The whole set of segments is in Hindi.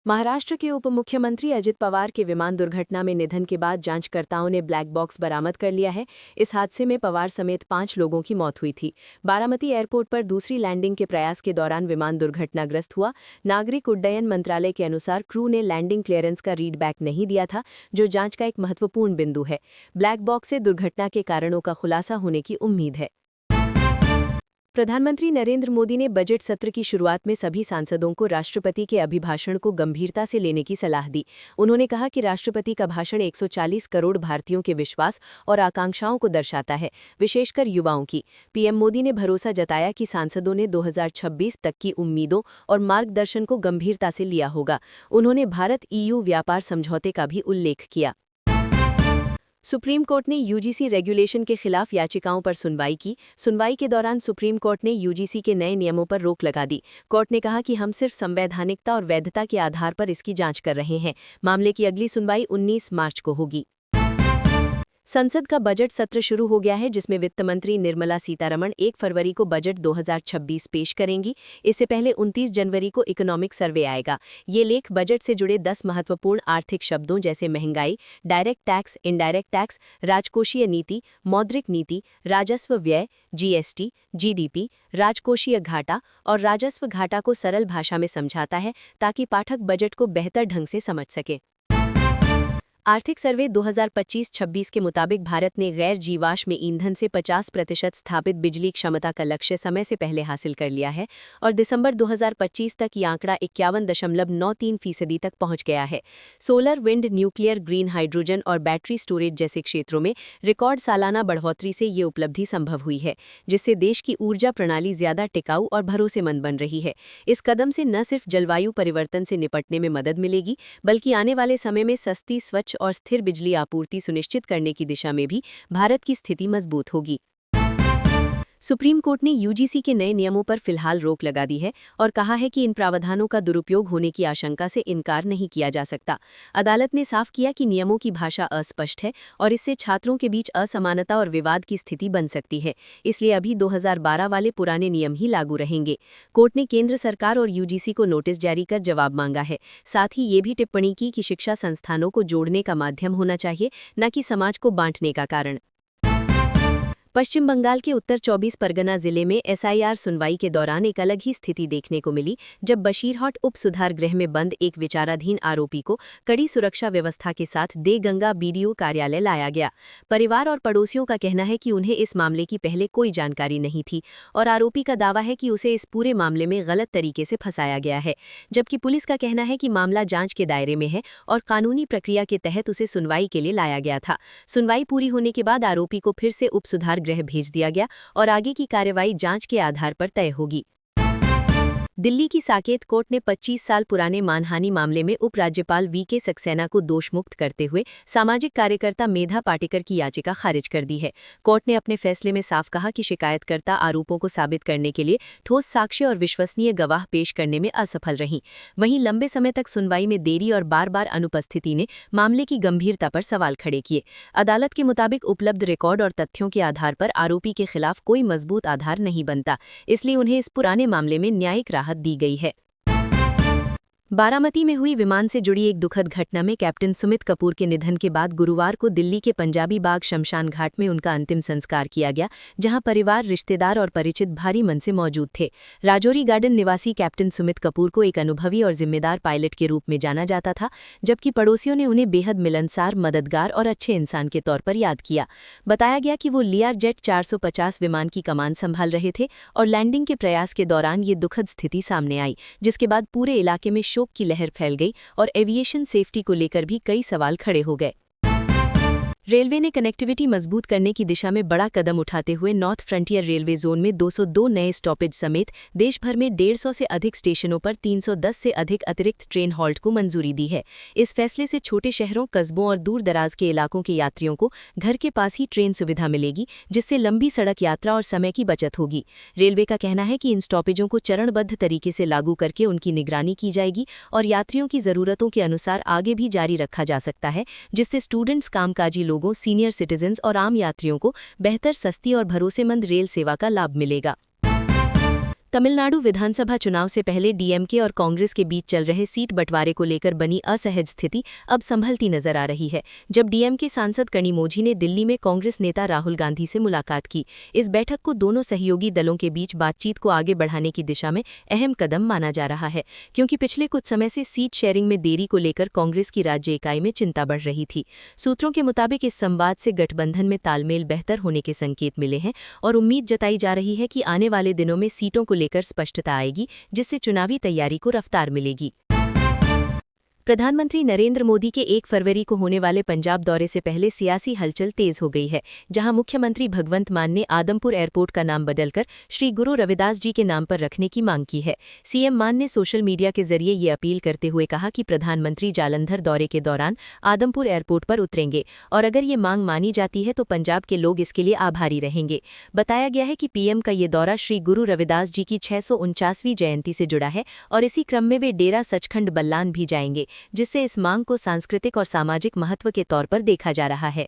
महाराष्ट्र के उप मुख्यमंत्री अजित पवार के विमान दुर्घटना में निधन के बाद जांचकर्ताओं ने ब्लैक बॉक्स बरामद कर लिया है। इस हादसे में पवार समेत 5 लोगों की मौत हुई थी। बारामती एयरपोर्ट पर दूसरी लैंडिंग के प्रयास के दौरान विमान दुर्घटनाग्रस्त हुआ। नागरिक उड्डयन मंत्रालय के अनुसार क्रू ने लैंडिंग क्लियरेंस का रीडबैक नहीं दिया था, जो जांच का एक महत्वपूर्ण बिंदु है। ब्लैक बॉक्स से दुर्घटना के कारणों का खुलासा होने की उम्मीद है। प्रधानमंत्री नरेंद्र मोदी ने बजट सत्र की शुरुआत में सभी सांसदों को राष्ट्रपति के अभिभाषण को गंभीरता से लेने की सलाह दी। उन्होंने कहा कि राष्ट्रपति का भाषण 140 करोड़ भारतीयों के विश्वास और आकांक्षाओं को दर्शाता है, विशेषकर युवाओं की। पीएम मोदी ने भरोसा जताया कि सांसदों ने 2026 तक की उम्मीदों और मार्गदर्शन को गंभीरता से लिया होगा। उन्होंने भारत EU व्यापार समझौते का भी उल्लेख किया। सुप्रीम कोर्ट ने यूजीसी रेगुलेशन के खिलाफ याचिकाओं पर सुनवाई की। सुनवाई के दौरान सुप्रीम कोर्ट ने यूजीसी के नए नियमों पर रोक लगा दी। कोर्ट ने कहा कि हम सिर्फ संवैधानिकता और वैधता के आधार पर इसकी जांच कर रहे हैं। मामले की अगली सुनवाई 19 मार्च को होगी। संसद का बजट सत्र शुरू हो गया है, जिसमें वित्त मंत्री निर्मला सीतारमण 1 फरवरी को बजट 2026 पेश करेंगी। इससे पहले 29 जनवरी को इकोनॉमिक सर्वे आएगा। ये लेख बजट से जुड़े 10 महत्वपूर्ण आर्थिक शब्दों जैसे महंगाई, डायरेक्ट टैक्स, इनडायरेक्ट टैक्स, राजकोषीय नीति, मौद्रिक नीति, राजस्व व्यय, GST, GDP, राजकोषीय घाटा और राजस्व घाटा को सरल भाषा में समझाता है, ताकि पाठक बजट को बेहतर ढंग से समझ सके। आर्थिक सर्वे 2025-26 के मुताबिक भारत ने गैर जीवाश्म ईंधन से 50% स्थापित बिजली क्षमता का लक्ष्य समय से पहले हासिल कर लिया है और दिसंबर 2025 तक ये आंकड़ा 51.93% तक पहुंच गया है। Solar, wind, nuclear, green hydrogen और बैटरी स्टोरेज जैसे क्षेत्रों में रिकॉर्ड सालाना बढ़ोतरी से ये उपलब्धि संभव हुई है, जिससे देश की ऊर्जा प्रणाली ज्यादा टिकाऊ और भरोसेमंद बन रही है। इस कदम से न सिर्फ जलवायु परिवर्तन से निपटने में मदद मिलेगी, बल्कि आने वाले समय में सस्ती, स्वच्छ और स्थिर बिजली आपूर्ति सुनिश्चित करने की दिशा में भी भारत की स्थिति मजबूत होगी। सुप्रीम कोर्ट ने यूजीसी के नए नियमों पर फिलहाल रोक लगा दी है और कहा है कि इन प्रावधानों का दुरुपयोग होने की आशंका से इनकार नहीं किया जा सकता। अदालत ने साफ किया कि नियमों की भाषा अस्पष्ट है और इससे छात्रों के बीच असमानता और विवाद की स्थिति बन सकती है। इसलिए अभी 2012 वाले पुराने नियम ही लागू रहेंगे। कोर्ट ने केंद्र सरकार और यूजीसी को नोटिस जारी कर जवाब मांगा है। साथ ही ये भी टिप्पणी की कि शिक्षा संस्थानों को जोड़ने का माध्यम होना चाहिए, न कि समाज को बांटने का कारण। पश्चिम बंगाल के उत्तर 24 परगना जिले में SIR सुनवाई के दौरान एक अलग ही स्थिति देखने को मिली, जब बशीरहाट उप सुधार गृह में बंद एक विचाराधीन आरोपी को कड़ी सुरक्षा व्यवस्था के साथ देगंगा BDO कार्यालय लाया गया। परिवार और पड़ोसियों का कहना है कि उन्हें इस मामले की पहले कोई जानकारी नहीं थी और आरोपी का दावा है कि उसे इस पूरे मामले में गलत तरीके से फंसाया गया है, जबकि पुलिस का कहना है कि मामला जांच के दायरे में है और कानूनी प्रक्रिया के तहत उसे सुनवाई के लिए लाया गया था। सुनवाई पूरी होने के बाद आरोपी को फिर से उप सुधार गृह भेज दिया गया और आगे की कार्रवाई जांच के आधार पर तय होगी। दिल्ली की साकेत कोर्ट ने 25 साल पुराने मानहानि मामले में उपराज्यपाल VK सक्सेना को दोषमुक्त करते हुए सामाजिक कार्यकर्ता मेधा पाटेकर की याचिका खारिज कर दी है। कोर्ट ने अपने फैसले में साफ कहा कि शिकायतकर्ता आरोपों को साबित करने के लिए ठोस साक्ष्य और विश्वसनीय गवाह पेश करने में असफल रहीं। वहीं लंबे समय तक सुनवाई में देरी और बार-बार अनुपस्थिति ने मामले की गंभीरता पर सवाल खड़े किए। अदालत के मुताबिक उपलब्ध रिकॉर्ड और तथ्यों के आधार पर आरोपी के खिलाफ कोई मजबूत आधार नहीं बनता, इसलिए उन्हें इस पुराने मामले में न्यायिक राहत दी गई है। बारामती में हुई विमान से जुड़ी एक दुखद घटना में कैप्टन सुमित कपूर के निधन के बाद गुरुवार को दिल्ली के पंजाबी बाग शमशान घाट में उनका अंतिम संस्कार किया गया, जहां परिवार, रिश्तेदार और परिचित भारी मन से मौजूद थे। राजौरी गार्डन निवासी कैप्टन सुमित कपूर को एक अनुभवी और जिम्मेदार पायलट के रूप में जाना जाता था, जबकि पड़ोसियों ने उन्हें बेहद मिलनसार, मददगार और अच्छे इंसान के तौर पर याद किया। बताया गया कि वो लियार जेट 450 विमान की कमान संभाल रहे थे और लैंडिंग के प्रयास के दौरान ये दुखद स्थिति सामने आई, जिसके बाद पूरे इलाके में शोक की लहर फैल गई और एविएशन सेफ्टी को लेकर भी कई सवाल खड़े हो गए। रेलवे ने कनेक्टिविटी मजबूत करने की दिशा में बड़ा कदम उठाते हुए नॉर्थ फ्रंटियर रेलवे जोन में 202 नए स्टॉपेज समेत देश भर में 150 से अधिक स्टेशनों पर 310 से अधिक अतिरिक्त ट्रेन हॉल्ट को मंजूरी दी है। इस फैसले से छोटे शहरों, कस्बों और दूर दराज के इलाकों के यात्रियों को घर के पास ही ट्रेन सुविधा मिलेगी, जिससे लंबी सड़क यात्रा और समय की बचत होगी। रेलवे का कहना है कि इन स्टॉपेजों को चरणबद्ध तरीके से लागू करके उनकी निगरानी की जाएगी और यात्रियों की जरूरतों के अनुसार आगे भी जारी रखा जा सकता है, जिससे स्टूडेंट्स, कामकाजी लोगों, सीनियर सिटीजन्स और आम यात्रियों को बेहतर, सस्ती और भरोसेमंद रेल सेवा का लाभ मिलेगा। तमिलनाडु विधानसभा चुनाव से पहले डीएमके और कांग्रेस के बीच चल रहे सीट बंटवारे को लेकर बनी असहज स्थिति अब संभलती नजर आ रही है। जब डीएमके सांसद कनिमोझी ने दिल्ली में कांग्रेस नेता राहुल गांधी से मुलाकात की, इस बैठक को दोनों सहयोगी दलों के बीच बातचीत को आगे बढ़ाने की दिशा में अहम कदम माना जा रहा है, क्योंकि पिछले कुछ समय से सीट शेयरिंग में देरी को लेकर कांग्रेस की राज्य इकाई में चिंता बढ़ रही थी। सूत्रों के मुताबिक इस संवाद से गठबंधन में तालमेल बेहतर होने के संकेत मिले हैं और उम्मीद जताई जा रही है कि आने वाले दिनों में सीटों को लेकर स्पष्टता आएगी, जिससे चुनावी तैयारी को रफ्तार मिलेगी। प्रधानमंत्री नरेंद्र मोदी के 1 फरवरी को होने वाले पंजाब दौरे से पहले सियासी हलचल तेज हो गई है, जहां मुख्यमंत्री भगवंत मान ने आदमपुर एयरपोर्ट का नाम बदलकर श्री गुरु रविदास जी के नाम पर रखने की मांग की है। सीएम मान ने सोशल मीडिया के जरिए ये अपील करते हुए कहा कि प्रधानमंत्री जालंधर दौरे के दौरान आदमपुर एयरपोर्ट पर उतरेंगे और अगर ये मांग मानी जाती है तो पंजाब के लोग इसके लिए आभारी रहेंगे। बताया गया है कि पीएम का ये दौरा श्री गुरु रविदास जी की 649वीं जयंती से जुड़ा है और इसी क्रम में वे डेरा सचखंड बल्लान भी जाएंगे, जिससे इस मांग को सांस्कृतिक और सामाजिक महत्व के तौर पर देखा जा रहा है।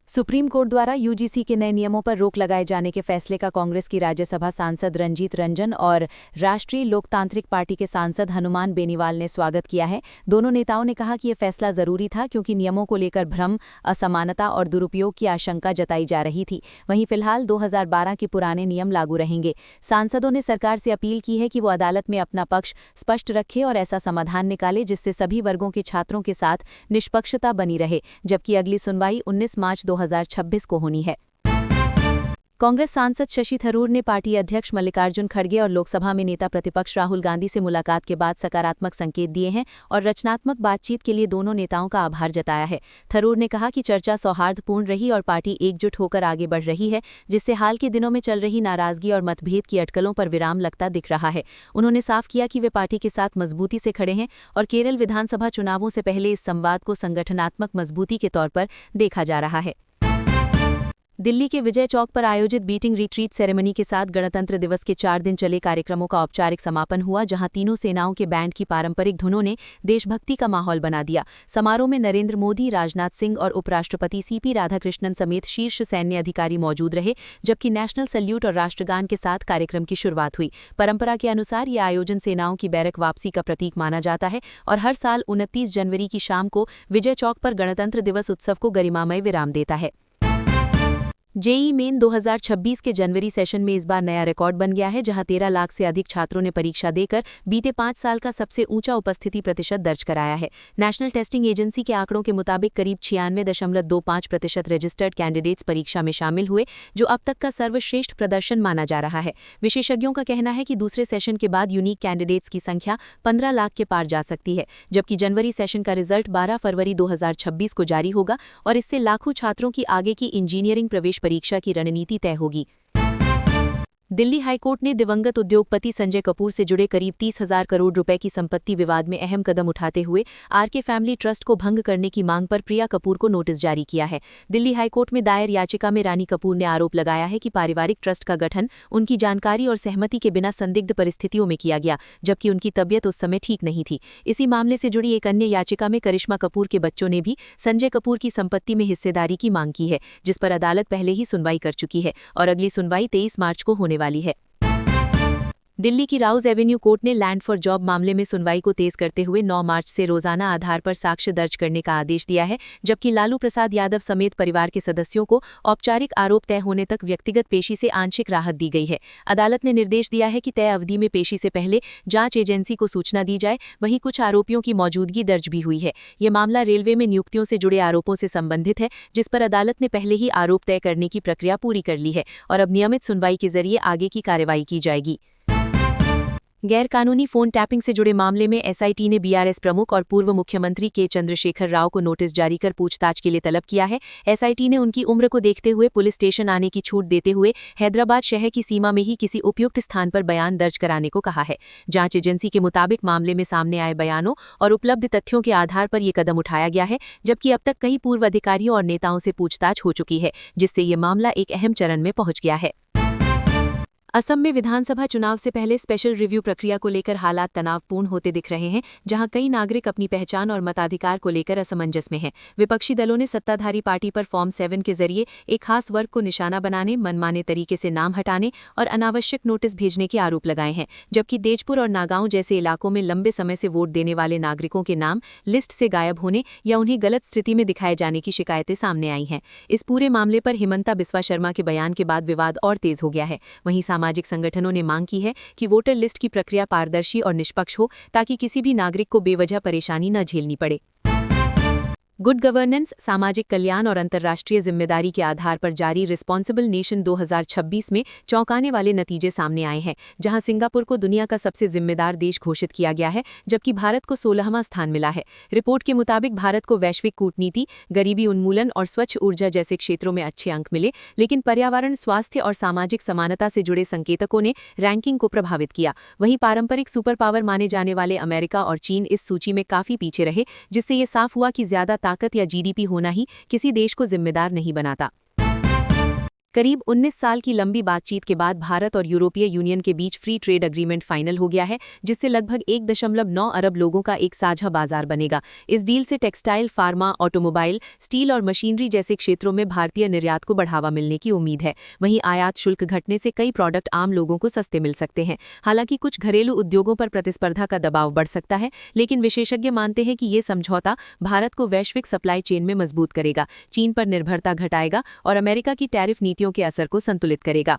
सुप्रीम कोर्ट द्वारा यूजीसी के नए नियमों पर रोक लगाए जाने के फैसले का कांग्रेस की राज्यसभा सांसद रंजीत रंजन और राष्ट्रीय लोकतांत्रिक पार्टी के सांसद हनुमान बेनीवाल ने स्वागत किया है। दोनों नेताओं ने कहा कि यह फैसला जरूरी था, क्योंकि नियमों को लेकर भ्रम, असमानता और दुरुपयोग की आशंका जताई जा रही थी। वहीं फिलहाल 2012 के पुराने नियम लागू रहेंगे। सांसदों ने सरकार से अपील की है कि वो अदालत में अपना पक्ष स्पष्ट रखे और ऐसा समाधान निकाले जिससे सभी वर्गों के छात्रों के साथ निष्पक्षता बनी रहे, जबकि अगली सुनवाई 19 मार्च 2026 को होनी है। कांग्रेस सांसद शशि थरूर ने पार्टी अध्यक्ष मल्लिकार्जुन खड़गे और लोकसभा में नेता प्रतिपक्ष राहुल गांधी से मुलाकात के बाद सकारात्मक संकेत दिए हैं और रचनात्मक बातचीत के लिए दोनों नेताओं का आभार जताया है। थरूर ने कहा कि चर्चा सौहार्दपूर्ण रही और पार्टी एकजुट होकर आगे बढ़ रही है, जिससे हाल के दिनों में चल रही नाराजगी और मतभेद की अटकलों पर विराम लगता दिख रहा है। उन्होंने साफ किया कि वे पार्टी के साथ मजबूती से खड़े हैं और केरल विधानसभा चुनावों से पहले इस संवाद को संगठनात्मक मजबूती के तौर पर देखा जा रहा है। दिल्ली के विजय चौक पर आयोजित बीटिंग रिट्रीट सेरेमनी के साथ गणतंत्र दिवस के 4 दिन चले कार्यक्रमों का औपचारिक समापन हुआ, जहां तीनों सेनाओं के बैंड की पारंपरिक धुनों ने देशभक्ति का माहौल बना दिया। समारोह में नरेंद्र मोदी, राजनाथ सिंह और उपराष्ट्रपति सीपी राधाकृष्णन समेत शीर्ष सैन्य अधिकारी मौजूद रहे, जबकि नेशनल सैल्यूट और राष्ट्रगान के साथ कार्यक्रम की शुरुआत हुई। परंपरा के अनुसार ये आयोजन सेनाओं की बैरक वापसी का प्रतीक माना जाता है और हर साल 29 जनवरी की शाम को विजय चौक पर गणतंत्र दिवस उत्सव को गरिमामय विराम देता है। जेईई मेन 2026 के जनवरी सेशन में इस बार नया रिकॉर्ड बन गया है, जहां 13 लाख से अधिक छात्रों ने परीक्षा देकर बीते 5 साल का सबसे ऊंचा उपस्थिति प्रतिशत दर्ज कराया है। नेशनल टेस्टिंग एजेंसी के आंकड़ों के मुताबिक करीब 96.25% रजिस्टर्ड कैंडिडेट्स परीक्षा में शामिल हुए, जो अब तक का सर्वश्रेष्ठ प्रदर्शन माना जा रहा है। विशेषज्ञों का कहना है कि दूसरे सेशन के बाद यूनिक कैंडिडेट्स की संख्या 15 लाख के पार जा सकती है, जबकि जनवरी सेशन का रिजल्ट 12 फरवरी 2026 को जारी होगा और इससे लाखों छात्रों की आगे की इंजीनियरिंग प्रवेश परीक्षा की रणनीति तय होगी। दिल्ली हाईकोर्ट ने दिवंगत उद्योगपति संजय कपूर से जुड़े करीब 30,000 करोड़ रुपए की संपत्ति विवाद में अहम कदम उठाते हुए आरके फैमिली ट्रस्ट को भंग करने की मांग पर प्रिया कपूर को नोटिस जारी किया है। दिल्ली हाईकोर्ट में दायर याचिका में रानी कपूर ने आरोप लगाया है कि पारिवारिक ट्रस्ट का गठन उनकी जानकारी और सहमति के बिना संदिग्ध परिस्थितियों में किया गया, जबकि उनकी तबीयत उस समय ठीक नहीं थी। इसी मामले से जुड़ी एक अन्य याचिका में करिश्मा कपूर के बच्चों ने भी संजय कपूर की संपत्ति में हिस्सेदारी की मांग की है, जिस पर अदालत पहले ही सुनवाई कर चुकी है और अगली सुनवाई 23 मार्च को होने वाली है। दिल्ली की राउज एवेन्यू कोर्ट ने लैंड फॉर जॉब मामले में सुनवाई को तेज करते हुए 9 मार्च से रोजाना आधार पर साक्ष्य दर्ज करने का आदेश दिया है, जबकि लालू प्रसाद यादव समेत परिवार के सदस्यों को औपचारिक आरोप तय होने तक व्यक्तिगत पेशी से आंशिक राहत दी गई है। अदालत ने निर्देश दिया है कि तय अवधि में पेशी से पहले जांच एजेंसी को सूचना दी जाए। वहीं कुछ आरोपियों की मौजूदगी दर्ज भी हुई है। ये मामला रेलवे में नियुक्तियों से जुड़े आरोपों से संबंधित है, जिस पर अदालत ने पहले ही आरोप तय करने की प्रक्रिया पूरी कर ली है और अब नियमित सुनवाई के जरिए आगे की कार्रवाई की जाएगी। गैरकानूनी फोन टैपिंग से जुड़े मामले में एसआईटी ने बीआरएस प्रमुख और पूर्व मुख्यमंत्री के चंद्रशेखर राव को नोटिस जारी कर पूछताछ के लिए तलब किया है। एसआईटी ने उनकी उम्र को देखते हुए पुलिस स्टेशन आने की छूट देते हुए हैदराबाद शहर की सीमा में ही किसी उपयुक्त स्थान पर बयान दर्ज कराने को कहा है। जांच एजेंसी के मुताबिक मामले में सामने आए बयानों और उपलब्ध तथ्यों के आधार पर यह कदम उठाया गया है, जबकि अब तक कई पूर्व अधिकारियों और नेताओं से पूछताछ हो चुकी है, जिससे ये मामला एक अहम चरण में पहुंच गया है। असम में विधानसभा चुनाव से पहले स्पेशल रिव्यू प्रक्रिया को लेकर हालात तनावपूर्ण होते दिख रहे हैं, जहां कई नागरिक अपनी पहचान और मताधिकार को लेकर असमंजस में हैं। विपक्षी दलों ने सत्ताधारी पार्टी पर फॉर्म 7 के जरिए एक खास वर्ग को निशाना बनाने, मनमाने तरीके से नाम हटाने और अनावश्यक नोटिस भेजने के आरोप लगाए हैं, जबकि तेजपुर और नागांव जैसे इलाकों में लंबे समय से वोट देने वाले नागरिकों के नाम लिस्ट से गायब होने या उन्हें गलत स्थिति में दिखाए जाने की शिकायतें सामने आई हैं। इस पूरे मामले पर हिमंता बिस्वा शर्मा के बयान के बाद विवाद और तेज हो गया है। वहीं सामाजिक संगठनों ने मांग की है कि वोटर लिस्ट की प्रक्रिया पारदर्शी और निष्पक्ष हो, ताकि किसी भी नागरिक को बेवजह परेशानी न झेलनी पड़े। गुड गवर्नेंस, सामाजिक कल्याण और अंतर्राष्ट्रीय जिम्मेदारी के आधार पर जारी रिस्पॉन्सिबल नेशन 2026 में चौंकाने वाले नतीजे सामने आए हैं, जहां सिंगापुर को दुनिया का सबसे जिम्मेदार देश घोषित किया गया है, जबकि भारत को 16वां स्थान मिला है। रिपोर्ट के मुताबिक भारत को वैश्विक कूटनीति, गरीबी उन्मूलन और स्वच्छ ऊर्जा जैसे क्षेत्रों में अच्छे अंक मिले, लेकिन पर्यावरण, स्वास्थ्य और सामाजिक समानता से जुड़े संकेतकों ने रैंकिंग को प्रभावित किया। वहीं पारंपरिक सुपर पावर माने जाने वाले अमेरिका और चीन इस सूची में काफी पीछे रहे, जिससे ये साफ हुआ कि ज्यादा ताकत या जीडीपी होना ही किसी देश को जिम्मेदार नहीं बनाता। करीब 19 साल की लंबी बातचीत के बाद भारत और यूरोपीय यूनियन के बीच फ्री ट्रेड एग्रीमेंट फाइनल हो गया है, जिससे लगभग 1.9 अरब लोगों का एक साझा बाजार बनेगा। इस डील से टेक्सटाइल, फार्मा, ऑटोमोबाइल, स्टील और मशीनरी जैसे क्षेत्रों में भारतीय निर्यात को बढ़ावा मिलने की उम्मीद है। वहीं आयात शुल्क घटने से कई प्रोडक्ट आम लोगों को सस्ते मिल सकते हैं। हालांकि कुछ घरेलू उद्योगों पर प्रतिस्पर्धा का दबाव बढ़ सकता है, लेकिन विशेषज्ञ मानते हैं कि ये समझौता भारत को वैश्विक सप्लाई चेन में मजबूत करेगा, चीन पर निर्भरता घटाएगा और अमेरिका की टैरिफ नीतियों के असर को संतुलित करेगा।